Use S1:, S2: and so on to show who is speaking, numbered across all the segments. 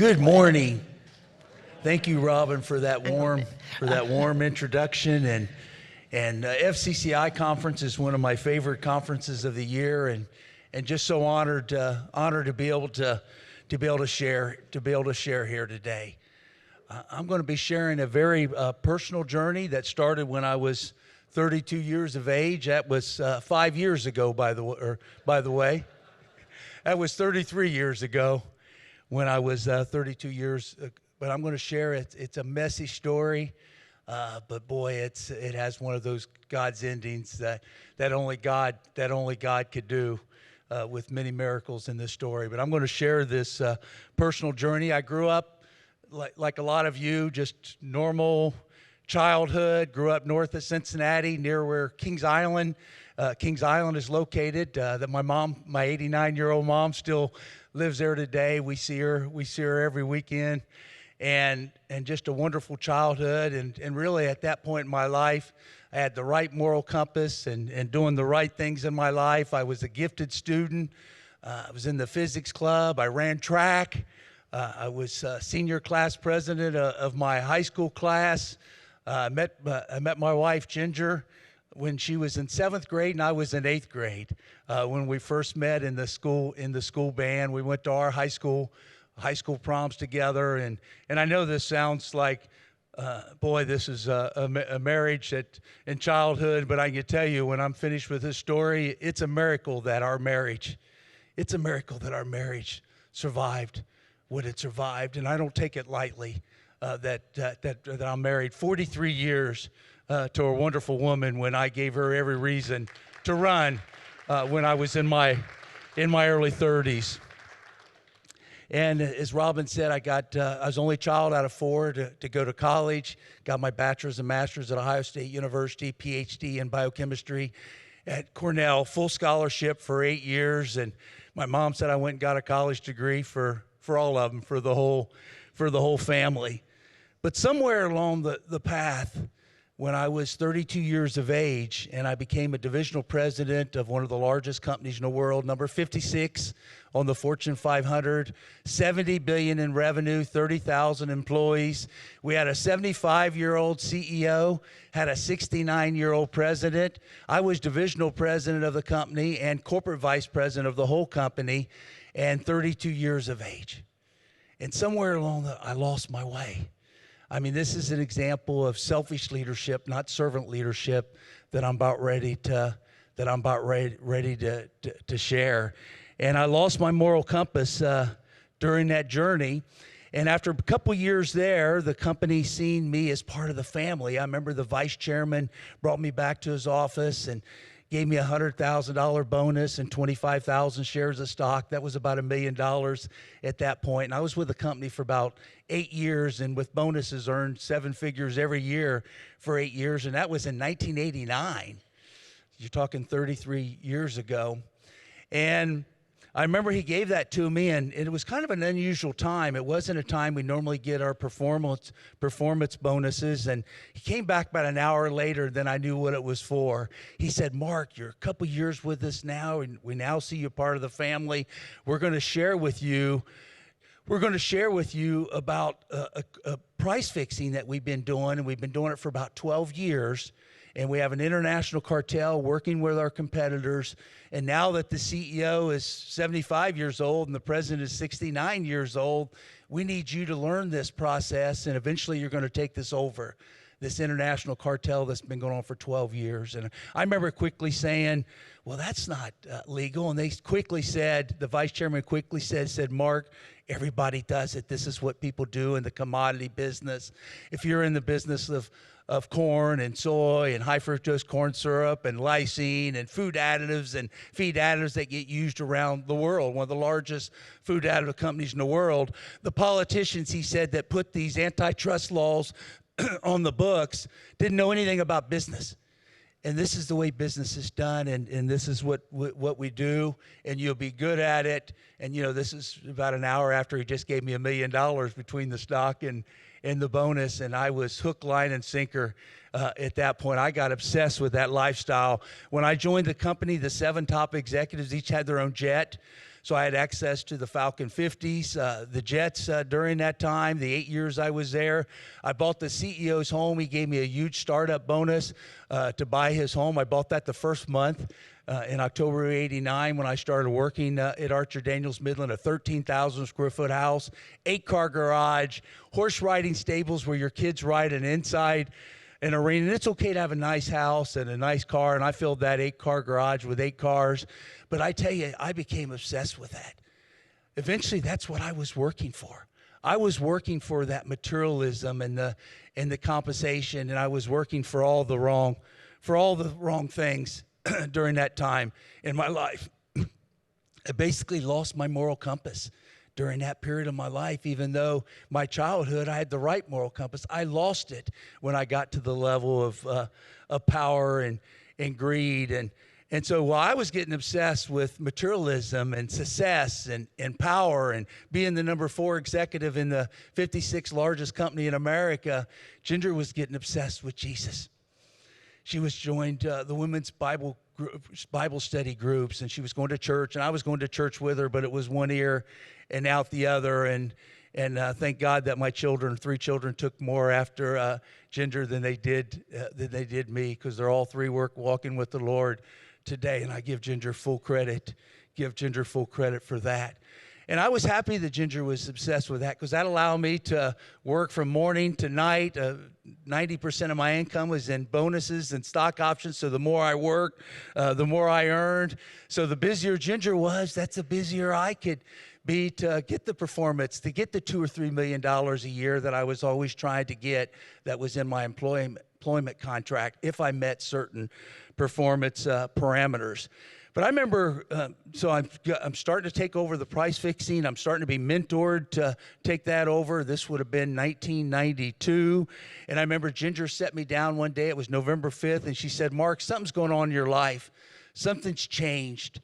S1: Good morning. Thank you, Robin, for that warm introduction. And FCCI conference is one of my favorite conferences of the year, and just so honored to be able to share here today. I'm going to be sharing a very personal journey that started when I was 32 years of age. That was 5 years ago, by the way. That was 33 years ago when I was 32 years. But I'm going to share it. It's a messy story, but boy, it has one of those God's endings that only God could do, with many miracles in this story. But I'm going to share this personal journey. I grew up like a lot of you, just normal childhood. Grew up north of Cincinnati, near where Kings Island is located. That my 89-year-old mom, still lives there today. We see her every weekend, and just a wonderful childhood. And really, at that point in my life, I had the right moral compass and doing the right things in my life. I was a gifted student. I was in the physics club. I ran track. I was senior class president of my high school class. I met my wife, Ginger, when she was in 7th grade and I was in 8th grade. When we first met in the school band, we went to our high school proms together. And I know this sounds like, boy, this is a marriage in childhood, but I can tell you, when I'm finished with this story, it's a miracle that our marriage survived what it survived. And I don't take it lightly that I'm married 43 years to a wonderful woman, when I gave her every reason to run when I was in my early 30s. And as Robin said, I was the only child out of 4 to go to college. Got my bachelor's and master's at Ohio State University, PhD in biochemistry at Cornell, full scholarship for 8 years. And my mom said I went and got a college degree for all of them, for the whole family. But somewhere along the path, when I was 32 years of age and I became a divisional president of one of the largest companies in the world, number 56 on the Fortune 500, $70 billion in revenue, 30,000 employees. We had a 75-year-old CEO, had a 69-year-old president. I was divisional president of the company and corporate vice president of the whole company, and 32 years of age. And somewhere along I lost my way. I mean, this is an example of selfish leadership, not servant leadership, that I'm about ready to share. And I lost my moral compass during that journey. And after a couple years there, the company seen me as part of the family. I remember the vice chairman brought me back to his office and gave me a $100,000 bonus and 25,000 shares of stock. That was about $1 million at that point. And I was with the company for about 8 years, and with bonuses earned 7 figures every year for 8 years. And that was in 1989. You're talking 33 years ago. And I remember he gave that to me, and it was kind of an unusual time. It wasn't a time we normally get our performance bonuses. And he came back about an hour later than I knew what it was for. He said, "Mark, you're a couple years with us now, and we now see you part of the family. We're going to share with you about a price fixing that we've been doing, and we've been doing it for about 12 years. And we have an international cartel working with our competitors. And now that the CEO is 75 years old and the president is 69 years old, we need you to learn this process, and eventually you're going to take this over, this international cartel that's been going on for 12 years. And I remember quickly saying, well, that's not legal. And they quickly said, the vice chairman quickly said, "Mark, everybody does it. This is what people do in the commodity business. If you're in the business of corn and soy and high fructose corn syrup and lysine and food additives and feed additives that get used around the world, one of the largest food additive companies in the world, the politicians," he said, "that put these antitrust laws on the books didn't know anything about business. And this is the way business is done, and this is what we do, and you'll be good at it." And, this is about an hour after he just gave me $1 million between the stock and the bonus, and I was hook, line, and sinker at that point. I got obsessed with that lifestyle. When I joined the company, the 7 top executives each had their own jet. So I had access to the Falcon 50s, the jets during that time, the 8 years I was there. I bought the CEO's home. He gave me a huge startup bonus to buy his home. I bought that the first month in October of '89 when I started working at Archer Daniels Midland, a 13,000 square foot house, 8-car garage, horse riding stables where your kids ride an inside an arena. And it's okay to have a nice house and a nice car, and I filled that 8-car garage with 8 cars. But I tell you, I became obsessed with that. Eventually, that's what I was working for. I was working for that materialism and the compensation, and I was working for all the wrong things during that time in my life. I basically lost my moral compass during that period of my life. Even though my childhood, I had the right moral compass, I lost it when I got to the level of power and greed. And so while I was getting obsessed with materialism and success and power and being the number 4 executive in the 56th largest company in America, Ginger was getting obsessed with Jesus. She was joined the women's Bible study groups, and she was going to church, and I was going to church with her, but it was one ear and out the other. And thank God that my 3 children took more after Ginger than they did me, because they're all 3 walking with the Lord today, and I give Ginger full credit for that. And I was happy that Ginger was obsessed with that, because that allowed me to work from morning to night. 90% of my income was in bonuses and stock options. So the more I worked, the more I earned. So the busier Ginger was, that's the busier I could be to get the performance, to get the $2 or $3 million a year that I was always trying to get, that was in my employment contract, if I met certain performance parameters. But I remember, so I'm starting to take over the price fixing. I'm starting to be mentored to take that over. This would have been 1992. And I remember Ginger set me down one day. It was November 5th. And she said, Mark, something's going on in your life. Something's changed.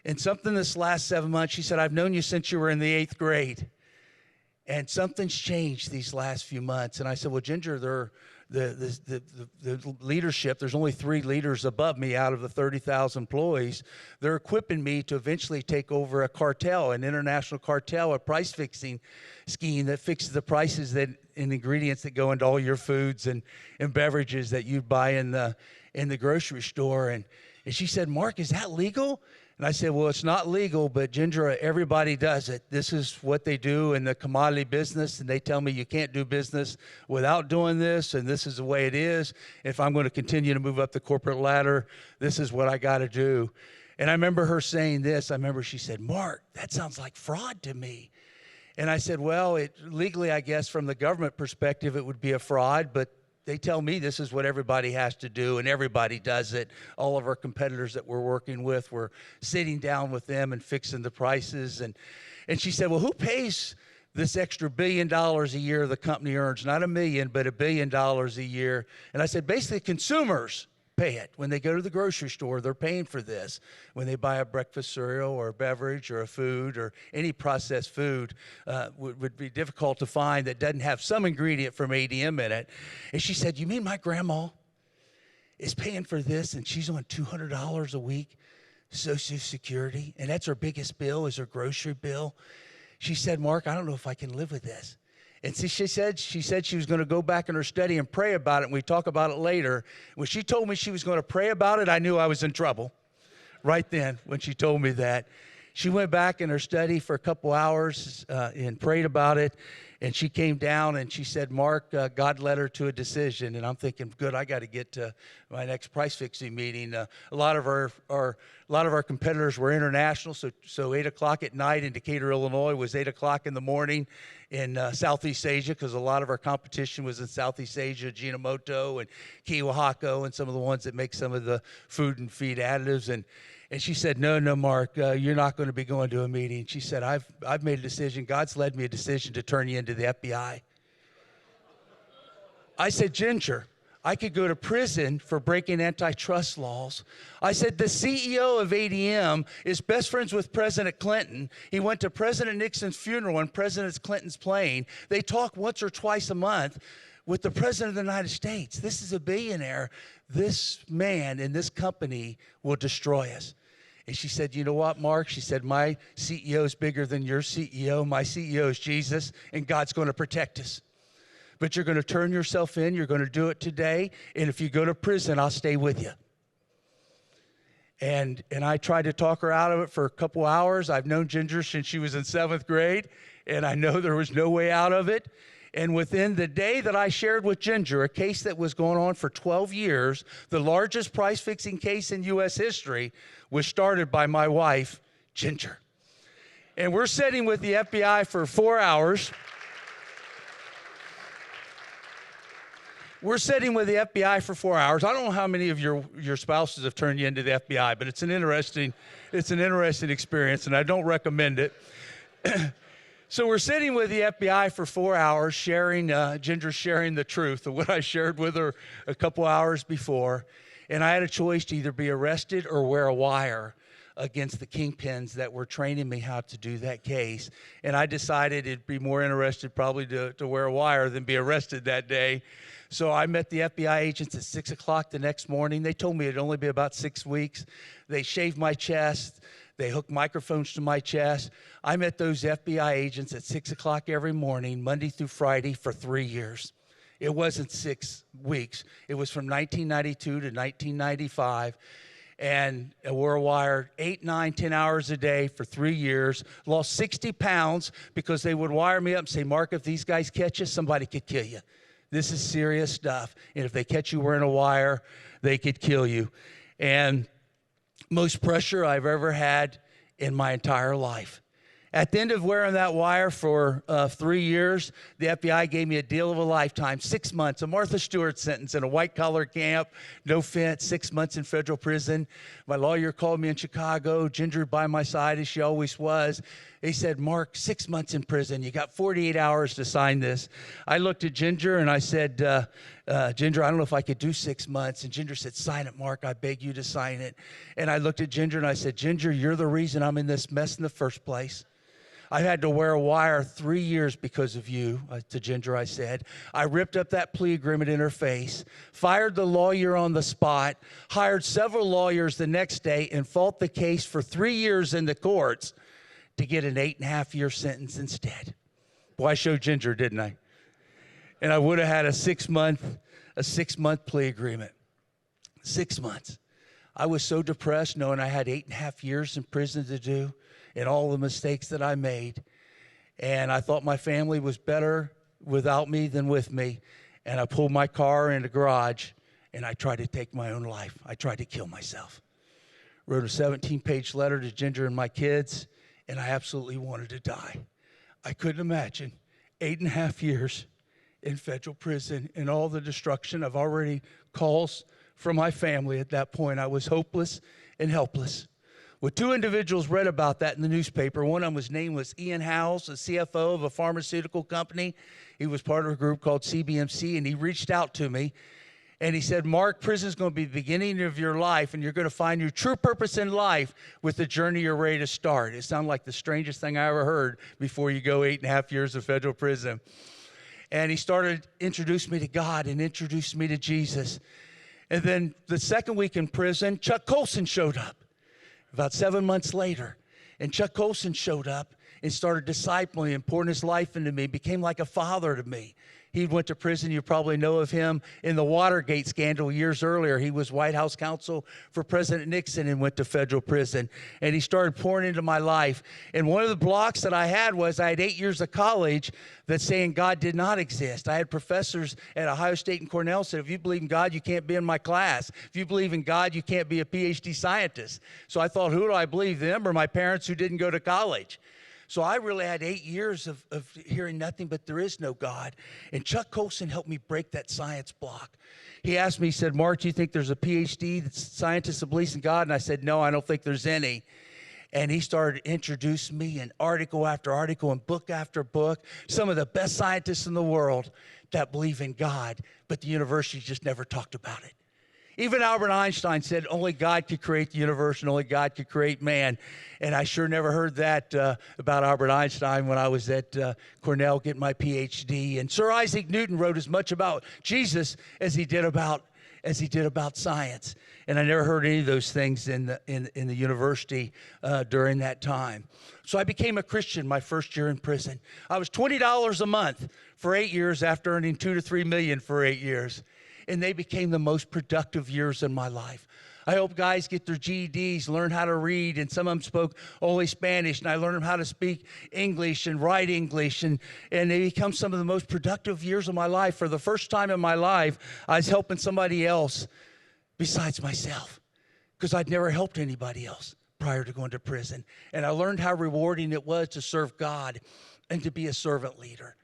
S1: And something this last 7 months, she said, I've known you since you were in the 8th grade. And something's changed these last few months. And I said, well, Ginger, the leadership, there's only 3 leaders above me out of the 30,000 employees. They're equipping me to eventually take over a cartel, an international cartel, a price fixing scheme that fixes the prices and ingredients that go into all your foods and beverages that you buy in the grocery store. And she said, Mark, is that legal? And I said, well, it's not legal, but Ginger, everybody does it. This is what they do in the commodity business, and they tell me you can't do business without doing this, and this is the way it is. If I'm going to continue to move up the corporate ladder, this is what I got to do. And I remember her saying this. I remember she said, Mark, that sounds like fraud to me. And I said, well, legally, I guess, from the government perspective, it would be a fraud, but they tell me this is what everybody has to do, and everybody does it. All of our competitors that we're working with, we're sitting down with them and fixing the prices. And she said, well, who pays this extra $1 billion a year the company earns? Not $1 million, but $1 billion a year. And I said, basically, consumers pay it. When they go to the grocery store, they're paying for this. When they buy a breakfast cereal or a beverage or a food or any processed food, would be difficult to find that doesn't have some ingredient from ADM in it. And she said, you mean my grandma is paying for this and she's on $200 a week Social Security, and that's her biggest bill, is her grocery bill? She said, Mark, I don't know if I can live with this. And see, she said she was going to go back in her study and pray about it, and we talk about it later. When she told me she was going to pray about it, I knew I was in trouble right then when she told me that. She went back in her study for a couple hours and prayed about it, and she came down and she said, Mark, God led her to a decision. And I'm thinking, good, I got to get to my next price fixing meeting. A lot of our competitors were international, so 8 o'clock at night in Decatur, Illinois was 8 o'clock in the morning in Southeast Asia, because a lot of our competition was in Southeast Asia, Ajinomoto and Kiwahako and some of the ones that make some of the food and feed additives. And she said, no, Mark, you're not going to be going to a meeting. She said, I've made a decision. God's led me a decision to turn you into the FBI. I said, Ginger, I could go to prison for breaking antitrust laws. I said, the CEO of ADM is best friends with President Clinton. He went to President Nixon's funeral on President Clinton's plane. They talk once or twice a month with the President of the United States. This is a billionaire. This man and this company will destroy us. And she said, you know what, Mark? She said, my CEO is bigger than your CEO. My CEO is Jesus, and God's going to protect us. But you're going to turn yourself in. You're going to do it today. And if you go to prison, I'll stay with you. And I tried to talk her out of it for a couple hours. I've known Ginger since she was in 7th grade, and I know there was no way out of it. And within the day that I shared with Ginger, a case that was going on for 12 years, the largest price-fixing case in U.S. history, was started by my wife, Ginger. And we're sitting with the FBI for 4 hours. We're sitting with the FBI for 4 hours. I don't know how many of your spouses have turned you into the FBI, but it's an interesting experience, and I don't recommend it. So we're sitting with the FBI for 4 hours, Ginger sharing the truth of what I shared with her a couple hours before. And I had a choice to either be arrested or wear a wire against the kingpins that were training me how to do that case. And I decided it'd be more interested probably to wear a wire than be arrested that day. So I met the FBI agents at 6 o'clock the next morning. They told me it'd only be about 6 weeks. They shaved my chest. They hooked microphones to my chest. I met those FBI agents at 6 o'clock every morning, Monday through Friday, for 3 years. It wasn't 6 weeks. It was from 1992 to 1995. And I wore a wire 8, 9, 10 hours a day for 3 years. Lost 60 pounds because they would wire me up and say, Mark, if these guys catch you, somebody could kill you. This is serious stuff. And if they catch you wearing a wire, they could kill you. And most pressure I've ever had in my entire life. At the end of wearing that wire for 3 years, the FBI gave me a deal of a lifetime, 6 months, a Martha Stewart sentence in a white-collar camp, no fence, 6 months in federal prison. My lawyer called me in Chicago, Ginger by my side, as she always was. He said, Mark, 6 months in prison. You got 48 hours to sign this. I looked at Ginger and I said, Ginger, I don't know if I could do 6 months. And Ginger said, sign it, Mark. I beg you to sign it. And I looked at Ginger and I said, Ginger, you're the reason I'm in this mess in the first place. I had to wear a wire 3 years because of you, to Ginger I said. I ripped up that plea agreement in her face, fired the lawyer on the spot, hired several lawyers the next day, and fought the case for 3 years in the courts to get an 8.5-year sentence instead. Boy, I showed Ginger, didn't I? And I would have had a 6-month plea agreement. 6 months. I was so depressed knowing I had 8.5 years in prison to do and all the mistakes that I made. And I thought my family was better without me than with me. And I pulled my car in the garage and I tried to take my own life. I tried to kill myself. Wrote a 17-page letter to Ginger and my kids, and I absolutely wanted to die. I couldn't imagine 8.5 years in federal prison and all the destruction. I've already calls from my family at that point. I was hopeless and helpless. Well, 2 individuals read about that in the newspaper. One of them, his name was Ian Howells, the CFO of a pharmaceutical company. He was part of a group called CBMC, and he reached out to me. And he said, Mark, prison's going to be the beginning of your life, and you're going to find your true purpose in life with the journey you're ready to start. It sounded like the strangest thing I ever heard before you go 8.5 years of federal prison. And he started introducing me to God and introduced me to Jesus. And then the second week in prison, Chuck Colson showed up about 7 months later. And Chuck Colson showed up and started discipling and pouring his life into me, became like a father to me. He went to prison. You probably know of him in the Watergate scandal years earlier. He was White House counsel for President Nixon and went to federal prison. And he started pouring into my life. And one of the blocks that I had was I had 8 years of college that saying God did not exist. I had professors at Ohio State and Cornell said, if you believe in God, you can't be in my class. If you believe in God, you can't be a PhD scientist. So I thought, who do I believe, them or my parents who didn't go to college? So I really had 8 years of hearing nothing but there is no God. And Chuck Colson helped me break that science block. He asked me, he said, Mark, do you think there's a PhD scientist that believes in God? And I said, no, I don't think there's any. And he started to introduce me in article after article and book after book, some of the best scientists in the world that believe in God, but the university just never talked about it. Even Albert Einstein said only God could create the universe and only God could create man. And I sure never heard that about Albert Einstein when I was at Cornell getting my PhD. And Sir Isaac Newton wrote as much about Jesus as he did about as he did about science. And I never heard any of those things in the university during that time. So I became a Christian my first year in prison. I was $20 a month for 8 years after earning $2 to $3 million for 8 years. And they became the most productive years in my life. I helped guys get their GEDs, learn how to read, and some of them spoke only Spanish, and I learned them how to speak English and write English, and they become some of the most productive years of my life. For the first time in my life, I was helping somebody else besides myself, because I'd never helped anybody else prior to going to prison. And I learned how rewarding it was to serve God and to be a servant leader.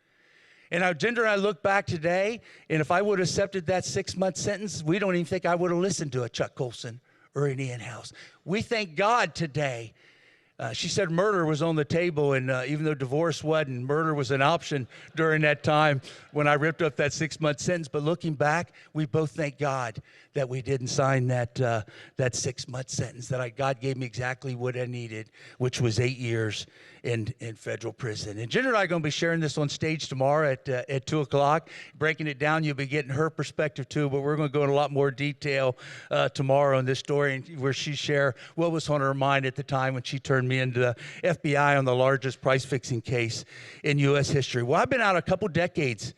S1: And now, Ginger and I look back today, and if I would have accepted that 6-month sentence, we don't even think I would have listened to a Chuck Colson or an Ian House. We thank God today. She said murder was on the table, and even though divorce wasn't, murder was an option during that time when I ripped up that 6-month sentence. But looking back, we both thank God that we didn't sign that 6-month sentence, that God gave me exactly what I needed, which was 8 years in federal prison. And Ginger and I are going to be sharing this on stage tomorrow at 2 o'clock, breaking it down. You'll be getting her perspective too, but we're going to go in a lot more detail tomorrow in this story, where she share what was on her mind at the time when she turned me into the FBI on the largest price-fixing case in U.S. history. Well, I've been out a couple decades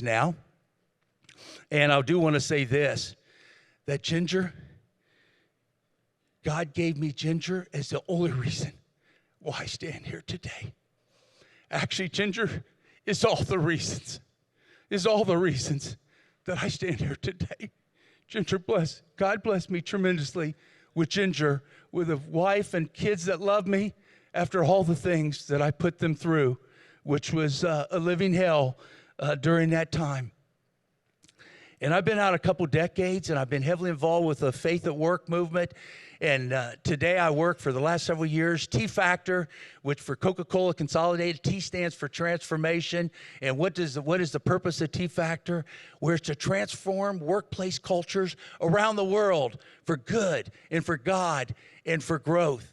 S1: now, and I do want to say this, that Ginger, God gave me Ginger as the only reason why I stand here today. Actually, Ginger is all the reasons that I stand here today. Ginger, God bless me tremendously with Ginger, with a wife and kids that love me after all the things that I put them through, which was a living hell during that time. And I've been out a couple decades, and I've been heavily involved with the Faith at Work movement. And today I work for the last several years, T Factor, which for Coca-Cola Consolidated, T stands for transformation. And what is the purpose of T Factor? We're to transform workplace cultures around the world for good and for God and for growth.